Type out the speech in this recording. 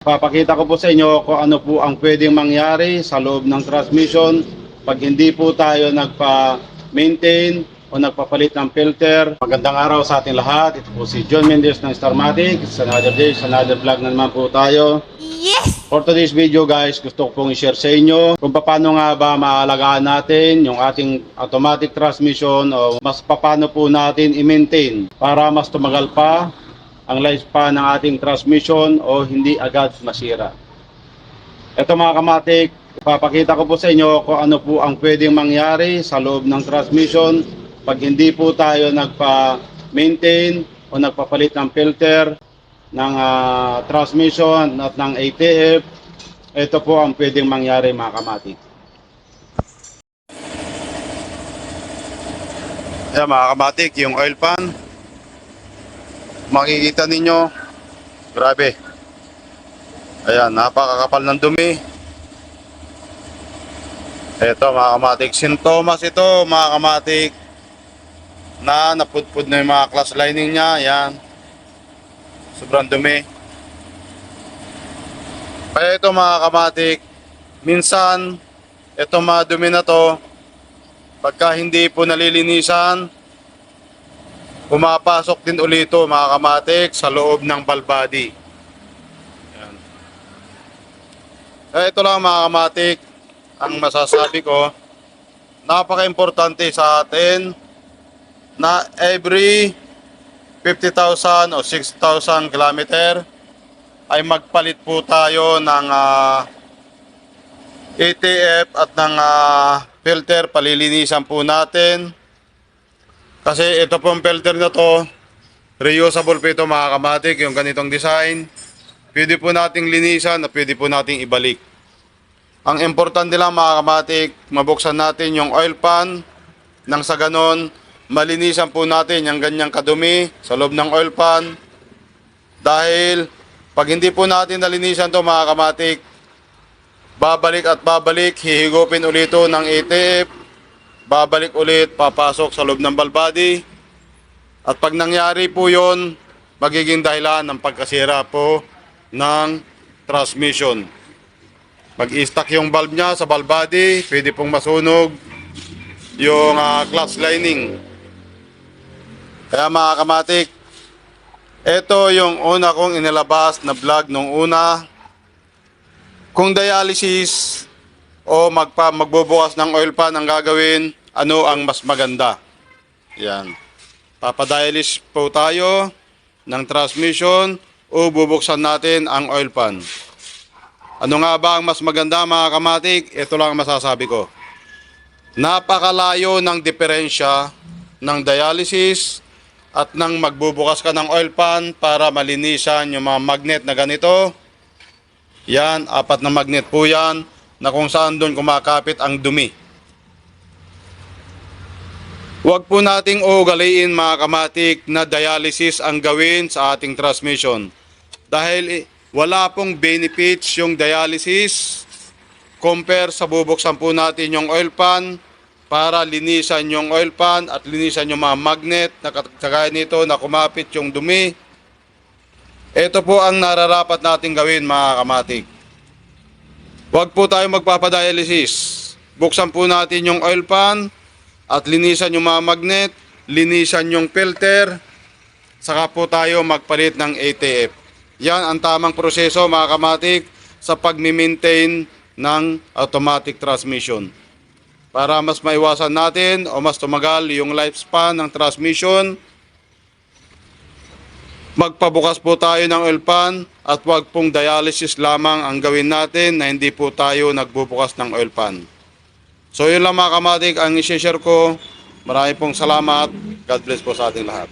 Papakita ko po sa inyo kung ano po ang pwedeng mangyari sa loob ng transmission pag hindi po tayo nagpa-maintain o nagpapalit ng filter. Magandang araw sa ating lahat. Ito po si John Mendez ng Starmatic. It's another day, it's another vlog na naman po tayo. Yes! For today's video guys, gusto ko pong i-share sa inyo kung paano nga ba maalagaan natin yung ating automatic transmission o mas paano po natin i-maintain para mas tumagal pa ang lifespan ng ating transmission o hindi agad masira. Ito mga kamatik, ipapakita ko po sa inyo kung ano po ang pwedeng mangyari sa loob ng transmission pag hindi po tayo nagpa-maintain o nagpapalit ng filter ng transmission at ng ATF. Ito po ang pwedeng mangyari mga kamatik. Ayan mga kamatik, yung oil pan. Makikita ninyo, grabe. Ayan, napakakapal ng dumi. Ito mga kamatik, sintomas ito mga kamatik na napudpud na yung mga class lining nya. Ayan, sobrang dumi. Kaya ito mga kamatik, minsan ito mga dumi na to, pagka hindi po nalilinisan, pumapasok din ulit ito mga kamatik sa loob ng valve body. Ayan. Kaya ito lang mga kamatik ang masasabi ko, napaka-importante sa atin na every 50,000 o 6,000 kilometer ay magpalit po tayo ng ATF at ng filter. Palilinisan po natin. Kasi ito pong filter na to, reusable po ito mga kamatik, yung ganitong design. Pwede po nating linisan at pwede po nating ibalik. Ang importante lang mga kamatik, mabuksan natin yung oil pan, nang sa ganon, malinisan po natin yung ganyang kadumi sa loob ng oil pan. Dahil pag hindi po natin nalinisan to mga kamatik, babalik at babalik, hihigupin ulit ito ng ATF. Babalik ulit, papasok sa loob ng valve body. At pag nangyari po yon, magiging dahilan ng pagkasira po ng transmission. Mag-i-stuck yung valve nya sa valve body, pwede pong masunog yung clutch lining. Kaya mga kamatik, ito yung una kong inilabas na vlog nung una. Kung dialysis o magbubukas ng oil pan ang gagawin, ano ang mas maganda? Yan. Papadialysis po tayo ng transmission o bubuksan natin ang oil pan. Ano nga ba ang mas maganda mga kamatik? Ito lang ang masasabi ko. Napakalayo ng diferensya ng dialysis at nang magbubukas ka ng oil pan para malinisan yung mga magnet na ganito. Yan, 4 na magnet po yan na kung saan doon kumakapit ang dumi. Huwag po nating ugaliin mga kamatik na dialysis ang gawin sa ating transmission. Dahil wala pong benefits yung dialysis compare sa bubuksan po natin yung oil pan para linisan yung oil pan at linisan yung mga magnet na kagaya nito na kumapit yung dumi. Ito po ang nararapat nating gawin mga kamatik. Huwag po tayo magpapadialysis. Buksan po natin yung oil pan at linisan yung mga magnet, linisan yung filter, saka po tayo magpalit ng ATF. Yan ang tamang proseso mga kamatik sa pag-maintain ng automatic transmission. Para mas maiwasan natin o mas tumagal yung lifespan ng transmission, magpabukas po tayo ng oil pan at wag pong dialysis lamang ang gawin natin na hindi po tayo nagbubukas ng oil pan. So yun lang mga kamatik ang i-share ko. Maraming pong salamat. God bless po sa ating lahat.